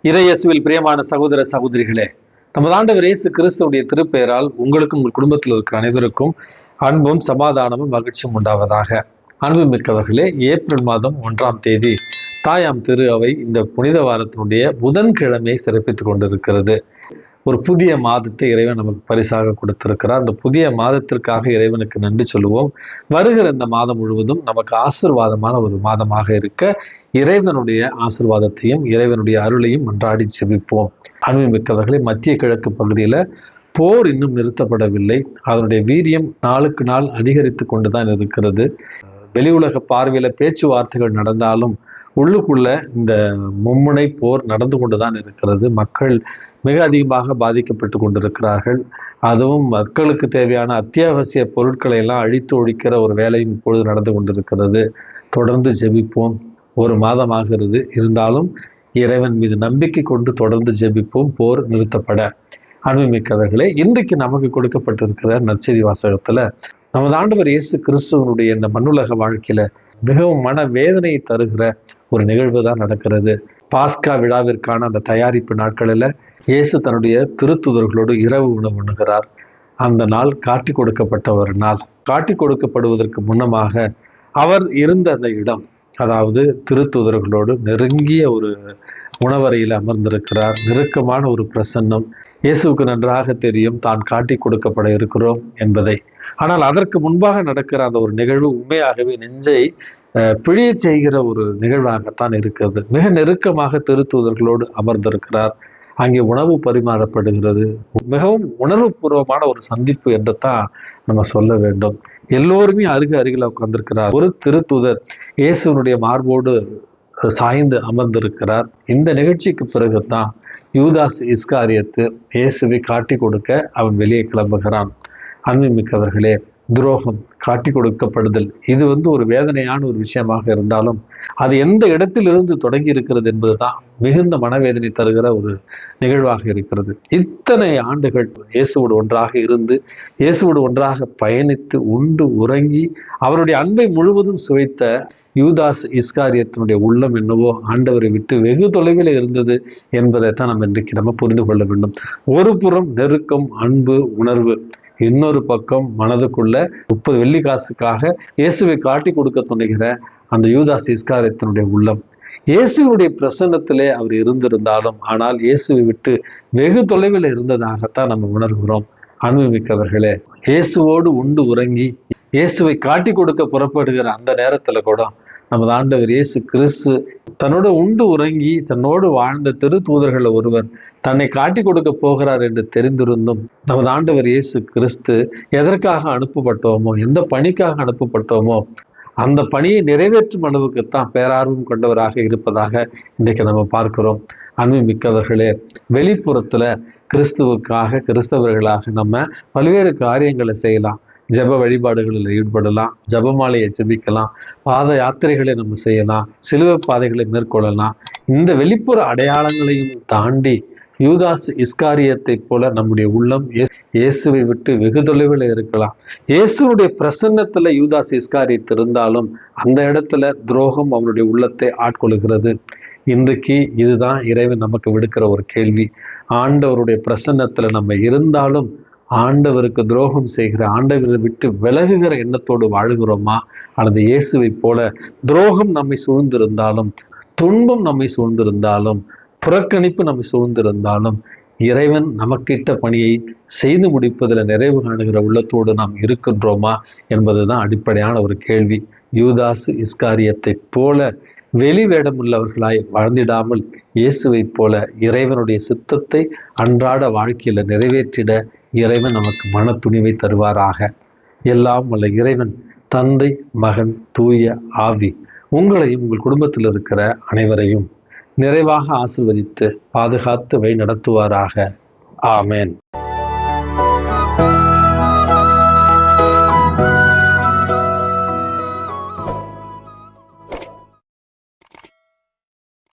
இறையேசுவில் பிரியமான சகோதர சகோதரிகளே, நமது ஆண்டவர் இயேசு கிறிஸ்துவுடைய திருப்பெயரால் உங்களுக்கும் உங்கள் குடும்பத்தில் இருக்கிற அனைவருக்கும் அன்பும் சமாதானமும் மகிழ்ச்சியும் உண்டாவதாக. அன்பு மிக்கவர்களே, ஏப்ரல் மாதம் 1ஆம் தேதி தாயாம் திரு அவை இந்த புனித வாரத்தினுடைய புதன்கிழமை சிறப்பித்துக் கொண்டிருக்கிறது. ஒரு புதிய மாதத்தை இறைவன் நமக்கு பரிசாக கொடுத்திருக்கிறார். அந்த புதிய மாதத்திற்காக இறைவனுக்கு நன்றி சொல்லுவோம். வருகிற இந்த மாதம் முழுவதும் நமக்கு ஆசீர்வாதமான ஒரு மாதமாக இருக்க இறைவனுடைய ஆசீர்வாதத்தையும் இறைவனுடைய அருளையும் மன்றாடி ஜெபிப்போம். அன்புமிக்கவர்களே, மத்திய கிழக்கு பகுதியில் போர் இன்னும் நிறுத்தப்படவில்லை. அதனுடைய வீரியம் நாளுக்கு நாள் அதிகரித்து கொண்டுதான் இருக்கிறது. வெளி உலக பார்வையில பேச்சுவார்த்தைகள் நடந்தாலும் உள்ளுக்குள்ள இந்த மும்முனை போர் நடந்து கொண்டுதான் இருக்கிறது. மக்கள் மிக அதிகமாக பாதிக்கப்பட்டு கொண்டிருக்கிறார்கள். அதுவும் மக்களுக்கு தேவையான அத்தியாவசிய பொருட்களை எல்லாம் அழித்து ஒழிக்கிற ஒரு வேலையும் இப்பொழுது நடந்து கொண்டிருக்கிறது. தொடர்ந்து ஜெபிப்போம். ஒரு மாதமாகிறது, இருந்தாலும் இறைவன் மீது நம்பிக்கை கொண்டு தொடர்ந்து ஜெபிப்போம், போர் நிறுத்தப்பட. அன்புமிக்கவர்களே, இன்றைக்கு நமக்கு கொடுக்கப்பட்டிருக்கிற நற்செய்தி வாசகத்துல நமது ஆண்டவர் இயேசு கிறிஸ்துவனுடைய இந்த மண்ணுலக வாழ்க்கையில மிகவும் மன வேதனையை தருகிற ஒரு நிகழ்வு தான் நடக்கிறது. பாஸ்கா விழாவிற்கான அந்த தயாரிப்பு நாட்களில் இயேசு தன்னுடைய திருத்துதர்களோடு இரவு உணவு உண்ணுகிறார். அந்த நாள் காட்டி கொடுக்கப்பட்ட ஒரு நாள். காட்டி கொடுக்கப்படுவதற்கு முன்னமாக அவர் இருந்த அந்த இடம், அதாவது திருத்துதர்களோடு நெருங்கிய ஒரு உணவறையில் அமர்ந்திருக்கிறார். நெருக்கமான ஒரு பிரசன்னம். இயேசுவுக்கு நன்றாக தெரியும் தான் காட்டி கொடுக்கப்பட இருக்கிறோம் என்பதை. ஆனால் அதற்கு முன்பாக நடக்கிற அந்த ஒரு நிகழ்வு உண்மையாகவே நெஞ்சை பிழிய செய்கிற ஒரு நிகழ்வாகத்தான் இருக்கிறது. மிக நெருக்கமாக திருத்தூதர்களோடு அமர்ந்திருக்கிறார். அங்கே உணவு பரிமாறப்படுகிறது. மிகவும் உணர்வு பூர்வமான ஒரு சந்திப்பு என்று தான் நம்ம சொல்ல வேண்டும். எல்லோருமே அருகில் உட்கார்ந்திருக்கிறார். ஒரு திருத்தூதர் இயேசுனுடைய மார்போடு சாய்ந்து அமர்ந்திருக்கிறார். இந்த நிகழ்ச்சிக்கு பிறகுதான் யூதாஸ் இஸ்காரியத்து இயேசுவை காட்டி கொடுக்க அவன் வெளியே கிளம்புகிறான். அன்புமிக்கவர்களே, துரோகம், காட்டி கொடுக்கப்படுதல், இது ஒரு வேதனையான ஒரு விஷயமாக இருந்தாலும் அது எந்த இடத்திலிருந்து தொடங்கி இருக்கிறது என்பதுதான் மிகுந்த மனவேதனை தருகிற ஒரு நிகழ்வாக இருக்கிறது. இத்தனை ஆண்டுகள் இயேசுவோடு ஒன்றாக இருந்து, இயேசுவோடு ஒன்றாக பயணித்து, உண்டு உறங்கி அவருடைய அன்பை முழுவதும் சுவைத்த யூதாஸ் இஸ்காரியத்தினுடைய உள்ளம் என்னவோ ஆண்டவரை விட்டு வெகு தொலைவில் இருந்தது என்பதைத்தான் நம்ம புரிந்து கொள்ள வேண்டும். ஒரு புறம் நெருக்கம், அன்பு, உணர்வு, இன்னொரு பக்கம் மனதுக்குள்ள 30 வெள்ளி காசுக்காக இயேசுவை காட்டி கொடுக்க துணிகிற அந்த யூதாஸ் இஸ்காரியத்தினுடைய உள்ளம். இயேசுடைய பிரசன்னத்திலே அவர் இருந்திருந்தாலும் ஆனால் இயேசுவை விட்டு வெகு தொலைவில் இருந்ததாகத்தான் நம்ம உணர்கிறோம். அன்புமிக்கவர்களே, இயேசுவோடு உண்டு உறங்கி இயேசுவை காட்டி கொடுக்க புறப்படுகிற அந்த நேரத்துல கூட நமது ஆண்டவர் இயேசு கிறிஸ்து தன்னோடு உண்டு உறங்கி தன்னோடு வாழ்ந்த திரு தூதர்கள் ஒருவர் தன்னை காட்டி கொடுக்க போகிறார் என்று தெரிந்திருந்தும் நமது ஆண்டவர் இயேசு கிறிஸ்து எதற்காக அனுப்பப்பட்டோமோ, எந்த பணிக்காக அனுப்பப்பட்டோமோ அந்த பணியை நிறைவேற்றும் அளவுக்குத்தான் பேரார்வம் கொண்டவராக இருப்பதாக இன்றைக்கு நம்ம பார்க்கிறோம். அன்பு மிக்கவர்களே, வெளிப்புறத்துல கிறிஸ்துவுக்காக, கிறிஸ்தவர்களாக நம்ம பல்வேறு காரியங்களை செய்யலாம். ஜப வழிபாடுகளில் ஈடுபடலாம், ஜபமாலையை ஜபிக்கலாம், பாத யாத்திரைகளை நம்ம செய்யலாம், சிலுவை பாதைகளை மேற்கொள்ளலாம். இந்த வெளிப்புற அடையாளங்களையும் தாண்டி யூதாஸ் இஸ்காரியத்தை போல நம்முடைய உள்ளம் இயேசுவை விட்டு வெகு தொலைவில் இருக்கலாம். இயேசுடைய பிரசன்னத்துல யூதாஸ் இஸ்காரியத் இருந்தாலும் அந்த இடத்துல துரோகம் அவனுடைய உள்ளத்தை ஆட்கொள்கிறது. இன்றைக்கு இதுதான் இறைவன் நமக்கு விடுக்கிற ஒரு கேள்வி. ஆண்டவருடைய பிரசன்னத்துல நம்ம இருந்தாலும் ஆண்டவருக்கு துரோகம் செய்கிற, ஆண்டவரை விட்டு விலகுகிற எண்ணத்தோடு வாழுகிறோமா? அல்லது இயேசுவை போல துரோகம் நம்மை சூழ்ந்திருந்தாலும், துன்பம் நம்மை சூழ்ந்திருந்தாலும், புறக்கணிப்பு நம்மை சூழ்ந்திருந்தாலும் இறைவன் நமக்கிட்ட பணியை செய்து முடிப்பதில் நிறைவு காணுகிற உள்ளத்தோடு நாம் இருக்கின்றோமா என்பதுதான் அடிப்படையான ஒரு கேள்வி. யூதாஸ் இஸ்காரியத்தை போல வெளி வேடமுள்ளவர்களாய் வாழ்ந்திடாமல் இயேசுவை போல இறைவனுடைய சித்தத்தை அன்றாட வாழ்க்கையில நிறைவேற்றிட இறைவன் நமக்கு மன துணிவை தருவாராக. எல்லாம் வல்ல இறைவன் தந்தை, மகன், தூய ஆவி உங்களையும் உங்கள் குடும்பத்தில் இருக்கிற அனைவரையும் நிறைவாக ஆசீர்வதித்து பாதுகாத்து வழி நடத்துவாராக. ஆமேன்.